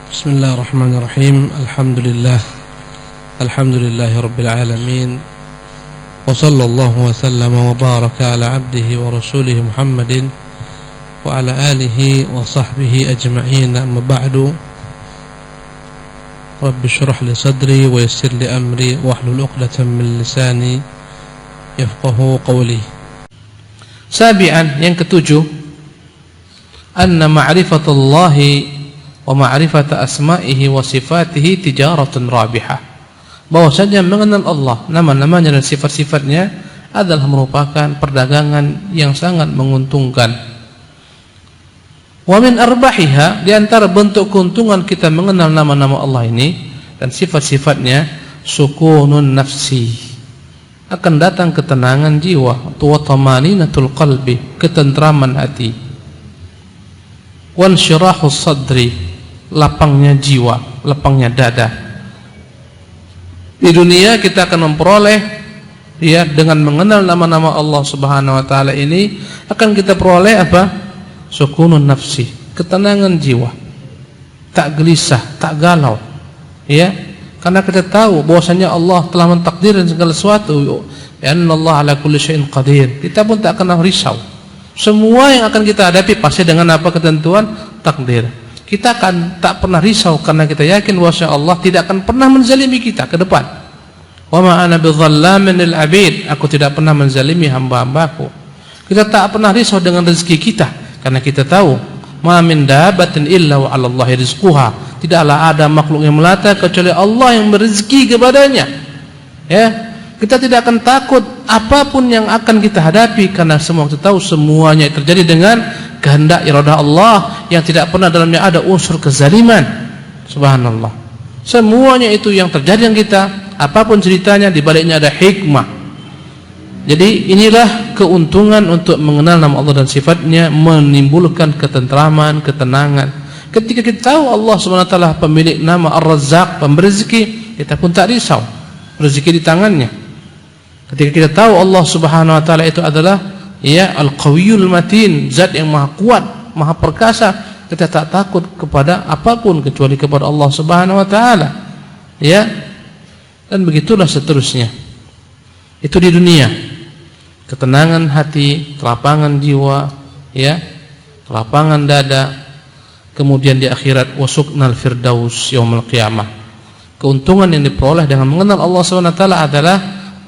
بسم الله الرحمن الرحيم. الحمد لله رب العالمين، وصلى الله وسلم وبارك على عبده ورسوله محمد وعلى آله وصحبه أجمعين. أما بعد، رب اشرح لي صدري ويسر لي أمري واحلل عقدة من لساني يفقهوا قولي. Sabi'an, yang ketujuh, anna ma'rifatullahi wa ma'rifata asma'ihi wa sifatihi tijaratun rabihah. Bahwasanya mengenal Allah, nama-namanya dan sifat-sifatnya adalah merupakan perdagangan yang sangat menguntungkan. Wa min arbahiha, di antara bentuk keuntungan kita mengenal nama-nama Allah ini dan sifat-sifatnya, sukunun nafsi, akan datang ketenangan jiwa, wa tamaninatul qalbi, ketentraman hati, wansyirahus sadri, lapangnya jiwa, lapangnya dada. Di dunia kita akan memperoleh, ya, dengan mengenal nama-nama Allah Subhanahu wa taala ini akan kita peroleh apa? Sukunun nafsi, ketenangan jiwa. Tak gelisah, tak galau. Ya, karena kita tahu bahwasanya Allah telah mentakdirkan segala sesuatu. Ya, Allah ala kulli syai'in qadir. Kita pun tak akan risau. Semua yang akan kita hadapi pasti dengan apa? Ketentuan takdir. Kita akan tak pernah risau karena kita yakin bahwa Allah tidak akan pernah menzalimi kita ke depan. Wa ma ana bidzallamin lil abid, aku tidak pernah menzalimi hamba-hambaku. Kita tak pernah risau dengan rezeki kita karena kita tahu ma min dabatin illa wa 'ala Allahi rizquha. Tidaklah ada makhluk yang melata kecuali Allah yang berezeki kepadanya. Ya, kita tidak akan takut apapun yang akan kita hadapi karena semua kita tahu semuanya terjadi dengan kehendak iradah Allah yang tidak pernah dalamnya ada unsur kezaliman. Subhanallah. Semuanya itu yang terjadi dengan kita, apapun ceritanya, di baliknya ada hikmah. Jadi inilah keuntungan untuk mengenal nama Allah dan sifatnya, menimbulkan ketentraman, ketenangan. Ketika kita tahu Allah Subhanahu wa taala pemilik nama Ar-Razzaq, pemberi rezeki, kita pun tak risau, rezeki di tangannya. Ketika kita tahu Allah Subhanahu wa taala itu adalah, ya, Al-Qawiyul Matin, zat yang maha kuat, maha perkasa, kita tak takut kepada apapun kecuali kepada Allah Subhanahu wa taala. Ya. Dan begitulah seterusnya. Itu di dunia. Ketenangan hati, kelapangan jiwa, ya, kelapangan dada. Kemudian di akhirat, wasuknal firdaus yaumul qiyamah. Keuntungan yang diperoleh dengan mengenal Allah Subhanahu wa taala adalah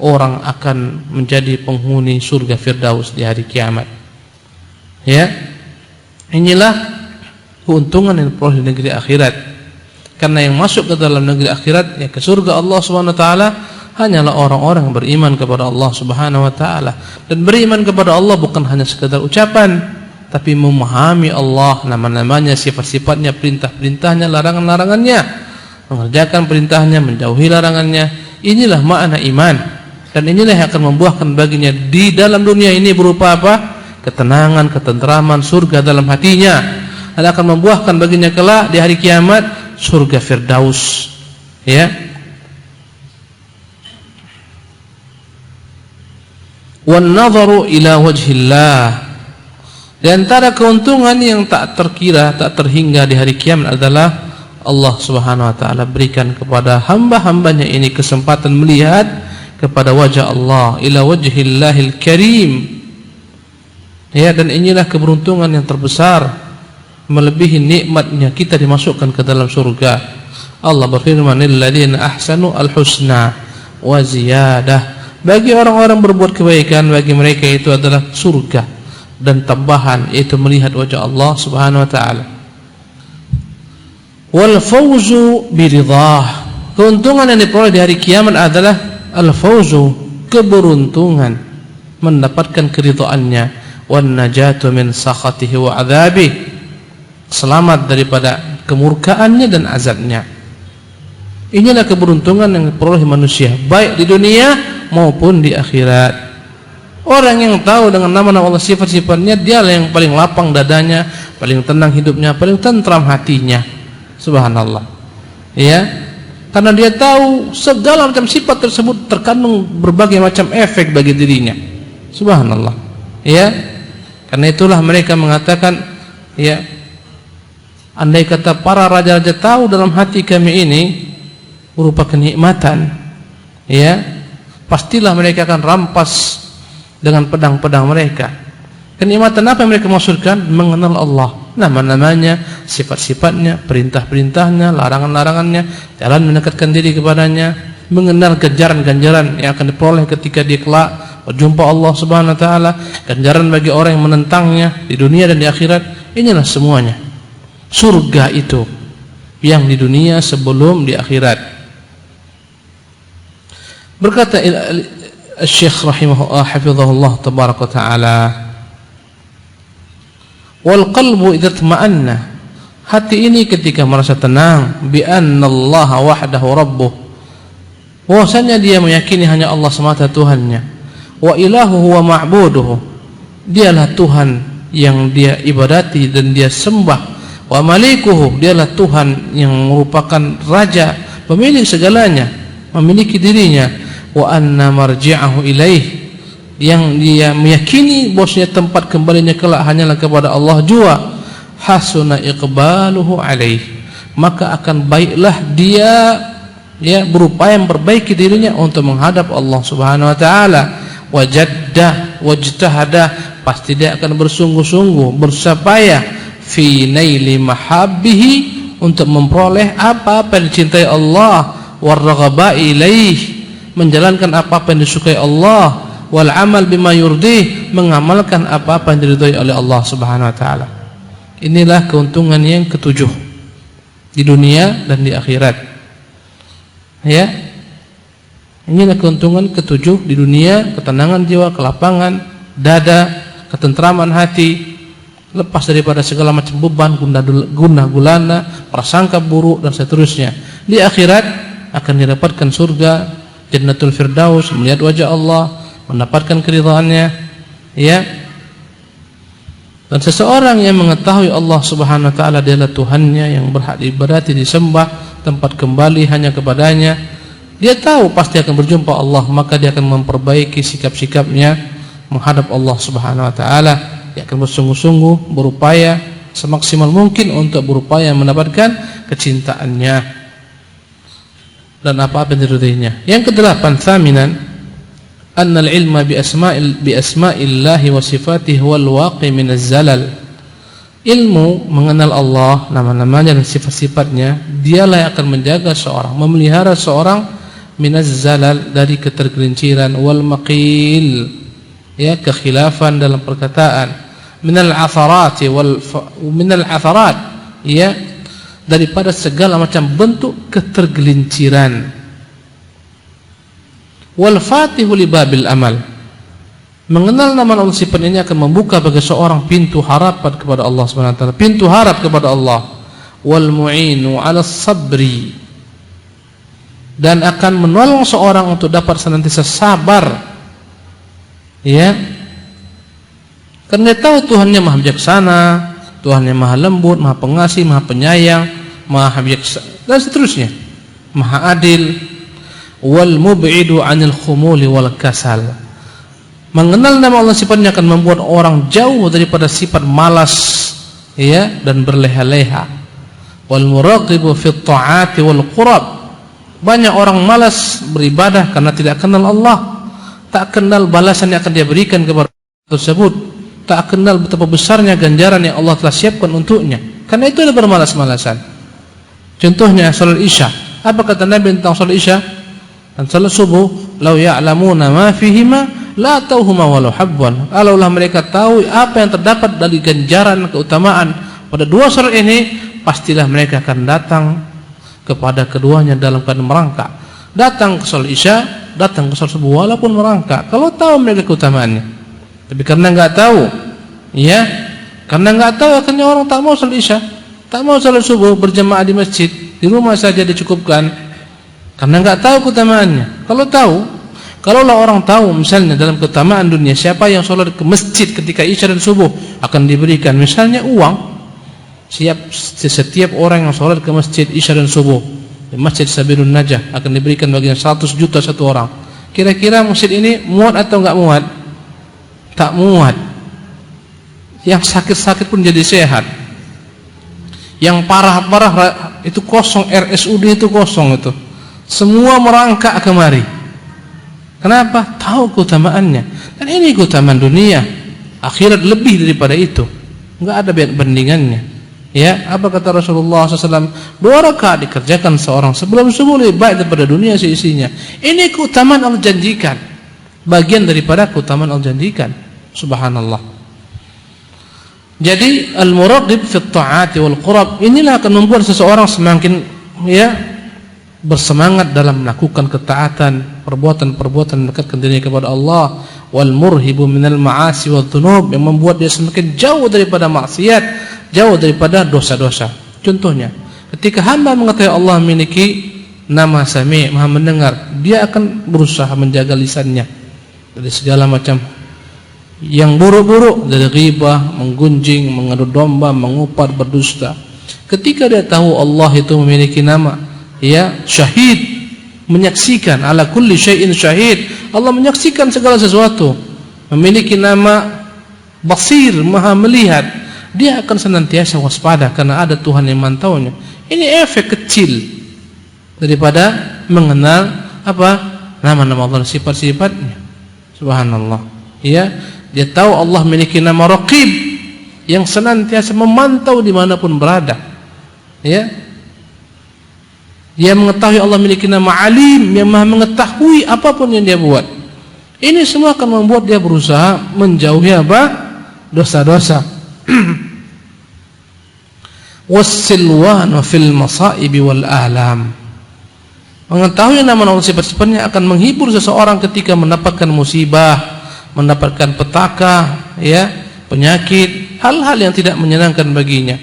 orang akan menjadi penghuni surga firdaus di hari kiamat. Ya. Inilah keuntungan yang diperoleh di negeri akhirat. Karena yang masuk ke dalam negeri akhirat, ya, ke surga Allah Subhanahu wa taala hanyalah orang-orang yang beriman kepada Allah Subhanahu wa taala. Dan beriman kepada Allah bukan hanya sekedar ucapan, tapi memahami Allah, nama-namanya, sifat-sifatnya, perintah-perintahnya, larangan-larangannya, mengerjakan perintahnya, menjauhi larangannya. Inilah makna iman. Dan inilah yang akan membuahkan baginya di dalam dunia ini berupa apa? Ketenangan, ketentraman, surga dalam hatinya. Dan akan membuahkan baginya kelak di hari kiamat surga firdaus. Ya. Wan nadharu ila wajhillah. Di antara keuntungan yang tak terkira, tak terhingga di hari kiamat adalah Allah Subhanahu wa taala berikan kepada hamba-hambanya ini kesempatan melihat kepada wajah Allah, ila wajhillahil karim. Ya, dan inilah keberuntungan yang terbesar, melebihi nikmatnya kita dimasukkan ke dalam surga. Allah berfirman, lil ladzina ahsanu al-husna wa ziyadah. Bagi orang-orang berbuat kebaikan, bagi mereka itu adalah surga dan tambahan, yaitu melihat wajah Allah Subhanahu wa taala. Wal fawzu biridhah. Keuntungan yang diperoleh di hari kiamat adalah al-fawzu, keberuntungan, mendapatkan keridhaannya, wan najatu min sakhatihi wa adzabi, selamat daripada kemurkaannya dan azabnya. Inilah keberuntungan yang diperoleh manusia baik di dunia maupun di akhirat. Orang yang tahu dengan nama-nama Allah, sifat-sifatnya, dialah yang paling lapang dadanya, paling tenang hidupnya, paling tentram hatinya. Subhanallah. Ya. Karena dia tahu segala macam sifat tersebut terkandung berbagai macam efek bagi dirinya. Subhanallah. Ya. Karena itulah mereka mengatakan, ya, Andai kata para raja-raja tahu dalam hati kami ini berupa kenikmatan, ya, pastilah mereka akan rampas dengan pedang-pedang mereka. Kenikmatan apa yang mereka maksudkan? Mengenal Allah, nama-namanya, sifat-sifatnya, perintah-perintahnya, larangan-larangannya, jalan mendekatkan diri kepadanya, mengenal ganjaran-ganjaran yang akan diperoleh ketika dia kelak berjumpa Allah Subhanahu wa taala, ganjaran bagi orang yang menentangnya di dunia dan di akhirat. Inilah semuanya surga itu yang di dunia sebelum di akhirat. Berkata Syekh rahimahullah hafizahullah tabaraka taala, wal qalbu idza tma'anna, hati ini ketika merasa tenang, bi anna Allah wahdahu rabbuh, bahwasanya dia meyakini hanya Allah semata Tuhannya, wa ilahu huwa ma'buduhu, dialah Tuhan yang dia ibadati dan dia sembah, wa malikuhu, dialah Tuhan yang merupakan raja, pemilik segalanya, memiliki dirinya, wa anna marji'ahu ilaih, yang dia meyakini bahwasanya tempat kembalinya kelak hanyalah kepada Allah jua, hasuna iqbaluhu alaih, maka akan baiklah dia, ya, berupaya memperbaiki dirinya untuk menghadap Allah Subhanahu wa taala. Wajaddah wajtahada, pasti dia akan bersungguh-sungguh, bersupaya fi naili mahabbihi, untuk memperoleh apa-apa yang dicintai Allah, warghaba ilaih, menjalankan apa-apa yang disukai Allah, wal amal bima yurdih, mengamalkan apa-apa yang diridhai oleh Allah Subhanahu wa taala. Inilah keuntungan yang ketujuh di dunia dan di akhirat. Ya. Inilah keuntungan ketujuh di dunia: ketenangan jiwa, kelapangan dada, ketentraman hati, lepas daripada segala macam beban, gundah gulana, prasangka buruk dan seterusnya. Di akhirat akan didapatkan surga, Jannatul Firdaus, melihat wajah Allah, mendapatkan keridhaannya, ya. Dan seseorang yang mengetahui Allah Subhanahu wa taala adalah Tuhannya yang berhak diibadati, disembah, tempat kembali hanya kepadanya, dia tahu pasti akan berjumpa Allah, maka dia akan memperbaiki sikap-sikapnya menghadap Allah Subhanahu wa taala. Dia akan bersungguh-sungguh berupaya semaksimal mungkin untuk berupaya mendapatkan kecintaannya dan apa-apa yang diridainya. Yang kedelapan, thaminan, annal ilma bi asma'illahi wa sifatihi wal waqi min az-zalal. Ilmu mengenal Allah, nama-namanya dan sifat-sifatnya, dialah yang akan menjaga seorang, memelihara seorang minaz zalal, dari ketergelinciran, wal maqil, ya, kekhilafan dalam perkataan, minal atharati minal atharat, ya, daripada segala macam bentuk ketergelinciran, wal fatihu li babil amal, mengenal nama Allah sifat ini akan membuka bagi seorang pintu harapan kepada Allah Subhanahu wa taala, pintu harap kepada Allah, wal mu'inu 'ala sabri, dan akan menolong seorang untuk dapat senantiasa sabar, ya, karena dia tahu Tuhannya maha bijaksana, Tuhannya maha lembut, maha pengasih, maha penyayang, maha bijaksana dan seterusnya, maha adil. Wal mub'idu 'anil khumuli wal kasal, mengenal nama Allah sifatnya akan membuat orang jauh daripada sifat malas, ya, dan berleha-leha. Wal muraqibu fit ta'ati wal qurab, banyak orang malas beribadah karena tidak kenal Allah, tak kenal balasan yang akan dia berikan kepada tersebut, tak kenal betapa besarnya ganjaran yang Allah telah siapkan untuknya. Karena itu ada bermalas-malasan. Contohnya salat Isya. Apa kata Nabi tentang salat Isya dan salat subuh? Lau ya'lamuna ma fihima la tauhuma walau habban. Kalaulah mereka tahu apa yang terdapat dari ganjaran, keutamaan pada dua salat ini, pastilah mereka akan datang kepada keduanya dalam keadaan merangkak. Datang ke salat Isya, datang ke salat subuh walaupun merangkak, kalau tahu mereka keutamaannya. Tapi karena enggak tahu, ya, karena enggak tahu, akhirnya orang tak mau salat Isya, tak mau salat subuh berjamaah di masjid, di rumah saja dicukupkan. Karena enggak tahu keutamaannya. Kalau tahu, kalaulah orang tahu misalnya dalam keutamaan dunia, siapa yang salat ke masjid ketika Isya dan subuh akan diberikan misalnya uang. Setiap orang yang sholat ke masjid Isya dan subuh di Masjid Sabilun Najah akan diberikan bagian 100 juta satu orang. Kira-kira masjid ini muat atau enggak muat? Tak muat. Yang sakit-sakit pun jadi sehat. Yang parah-parah itu kosong, RSUD itu kosong itu. Semua merangkak kemari. Kenapa? Tahu keutamaannya. Dan ini keutamaan dunia. Akhirat lebih daripada itu. Enggak ada bandingannya. Ya, apa kata Rasulullah SAW? 2 rakaat dikerjakan seorang sebelum subuh lebih baik daripada dunia seisinya. Ini keutamaan Allah janjikan. Bagian daripada keutamaan Allah janjikan. Subhanallah. Jadi al-muraghib fi at-ta'ati wal qurab, inilah akan membuat seseorang semakin bersemangat dalam melakukan ketaatan, perbuatan-perbuatan mendekatkan dirinya kepada Allah. Wal murhibu minal ma'asi wal dhunub, yang membuat dia semakin jauh daripada maksiat, jauh daripada dosa-dosa. Contohnya, ketika hamba mengetahui Allah memiliki nama Sami', Maha mendengar, dia akan berusaha menjaga lisannya dari segala macam yang buruk-buruk, dari ghibah, menggunjing, mengadu domba, mengupat, berdusta. Ketika dia tahu Allah itu memiliki nama syahid, menyaksikan, ala kulli syai'in syahid, Allah menyaksikan segala sesuatu, memiliki nama basir, maha melihat, dia akan senantiasa waspada karena ada Tuhan yang mantaunya. Ini efek kecil daripada mengenal nama-nama Allah, sifat-sifatnya. Subhanallah. Dia tahu Allah memiliki nama Raqib, yang senantiasa memantau dimanapun berada. Dia mengetahui Allah memiliki nama Alim, yang maha mengetahui apapun yang dia buat. Ini semua akan membuat dia berusaha menjauhi dosa-dosa. Was-silwan fil masa'ib wal ahlam. Mengetahui nama-nama sifat-sifatnya akan menghibur seseorang ketika mendapatkan musibah, mendapatkan petaka, penyakit, hal-hal yang tidak menyenangkan baginya.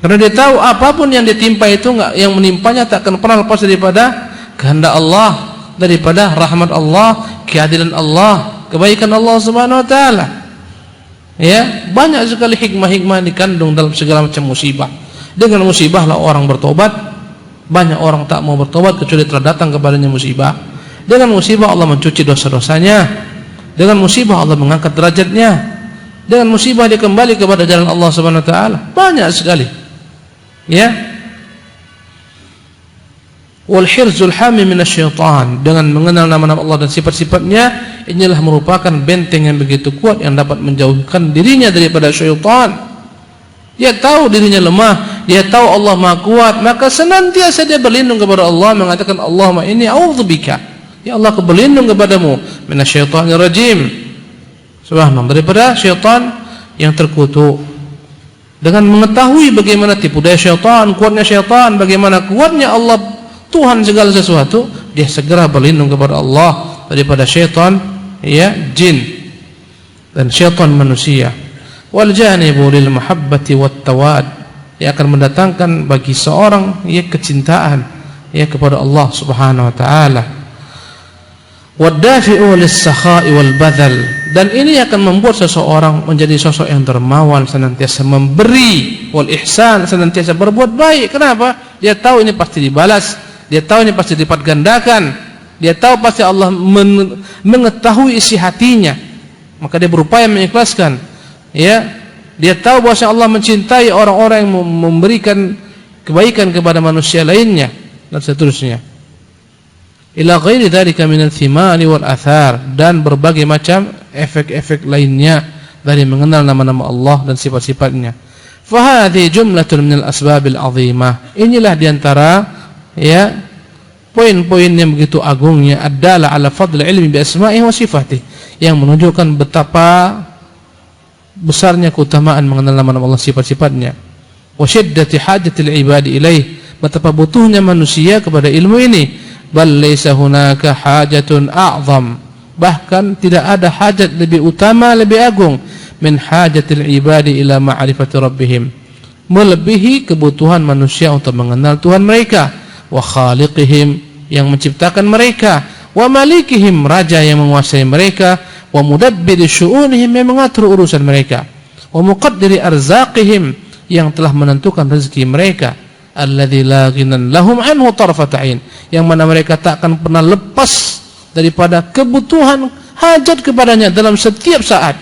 Karena dia tahu apapun yang ditimpa itu yang menimpanya tak akan pernah lepas daripada kehendak Allah, daripada rahmat Allah, keadilan Allah, kebaikan Allah Subhanahu wa taala. Banyak sekali hikmah-hikmah dikandung dalam segala macam musibah. Dengan musibah lah orang bertobat. Banyak orang tak mau bertobat kecuali telah datang kepadanya musibah. Dengan musibah Allah mencuci dosa-dosanya. Dengan musibah Allah mengangkat derajatnya. Dengan musibah dia kembali kepada jalan Allah Subhanahu wa taala. Banyak sekali. Wal hirzul hami minasyaitan, dengan mengenal nama-nama Allah dan sifat-sifatnya, inilah merupakan benteng yang begitu kuat yang dapat menjauhkan dirinya daripada syaitan. Dia tahu dirinya lemah, dia tahu Allah Maha Kuat, maka senantiasa dia berlindung kepada Allah, mengatakan Allahumma inni a'udzubika, ya Allah aku berlindung kepadamu minasyaitonir rajim. Subhanallah, daripada syaitan yang terkutuk. Dengan mengetahui bagaimana tipu daya syaitan, kuatnya syaitan, bagaimana kuatnya Allah Tuhan segala sesuatu, dia segera berlindung kepada Allah daripada syaitan jin dan syaitan manusia. Wal janibu lil mahabbati wat tawad, ia akan mendatangkan bagi seorang kecintaan kepada Allah Subhanahu wa taala. Wadafi'u lis-sakha'i wal badal, dan ini akan membuat seseorang menjadi sosok yang dermawan, senantiasa memberi, wal ihsan, senantiasa berbuat baik. Kenapa? Dia tahu ini pasti dibalas, dia tahu ini pasti dilipat gandakan, dia tahu pasti Allah mengetahui isi hatinya, maka dia berupaya mengikhlaskan. Dia tahu bahwa Allah mencintai orang-orang yang memberikan kebaikan kepada manusia lainnya dan seterusnya. Ila ghairi dzalika minal thimani wal athar, dan berbagai macam efek-efek lainnya dari mengenal nama-nama Allah dan sifat-sifatnya. Fa hadhihi jumlatun minal asbabil azimah. Inilah diantara poin-poin yang begitu agungnya, adalah ala fadl ilmi bi asma'ihi wa sifatihi, yang menunjukkan betapa besarnya keutamaan mengenal nama-nama Allah, sifat-sifatnya. Wa syiddati hajatil ibadi ilaih, betapa butuhnya manusia kepada ilmu ini. Bal laisa hunaka hajatun a'zam, bahkan tidak ada hajat lebih utama, lebih agung min hajatil ibadi ila ma'rifati rabbihim, melebihi kebutuhan manusia untuk mengenal Tuhan mereka, wa khaliqihim, yang menciptakan mereka, wa malikihim, raja yang menguasai mereka, wa mudabbiri syu'unihim, yang mengatur urusan mereka, wa muqaddiri arzaqihim, yang telah menentukan rezeki mereka, alladzi la ghinan lahum anhu tarfat ain, yang mana mereka tak akan pernah lepas daripada kebutuhan hajat kepadanya dalam setiap saat.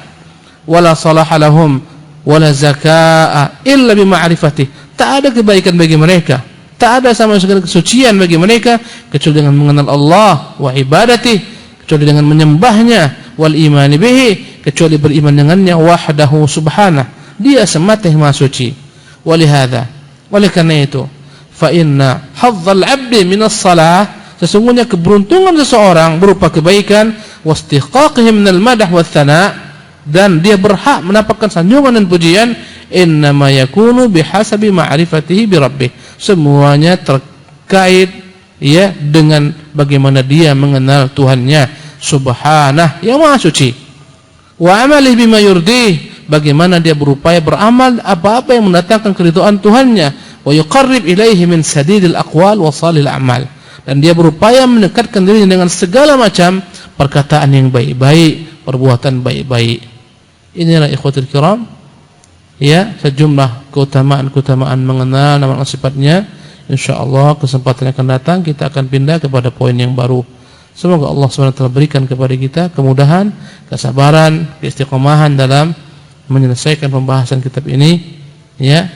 Wala salaha lahum wala zakaa illa bi ma'rifatih, tak ada kebaikan bagi mereka, tak ada sama sekali kesucian bagi mereka kecuali dengan mengenal Allah wa ibadati, kecuali dengan menyembahnya, wal imani bihi, kecuali beriman dengannya, wahdahu subhanah, dia semata yang maha suci. Walihada, oleh karena itu, fa inna hadzal 'abdi minas salah, sesungguhnya keberuntungan seseorang berupa kebaikan, wastiqaqihi minal madah wath thana, dan dia berhak mendapatkan sanjungan dan pujian, innama yakunu bihasabi ma'rifatihi bi rabbih, semuanya terkait ya dengan bagaimana dia mengenal Tuhannya subhanah yang maha suci, wa amalihi bima yurdih, bagaimana dia berupaya beramal apa-apa yang mendatangkan keridhaan Tuhannya, wa yuqarrib ilaihi min sadidil aqwal wa salil a'mal, dan dia berupaya mendekatkan dirinya dengan segala macam perkataan yang baik-baik, perbuatan baik-baik. Inilah ikhwatul kiram, ya, sejumlah keutamaan-keutamaan mengenal nama sifatnya. Insyaallah kesempatan yang akan datang kita akan pindah kepada poin yang baru. Semoga Allah SWT berikan kepada kita kemudahan, kesabaran, keistiqomahan dalam menyelesaikan pembahasan kitab ini, ya.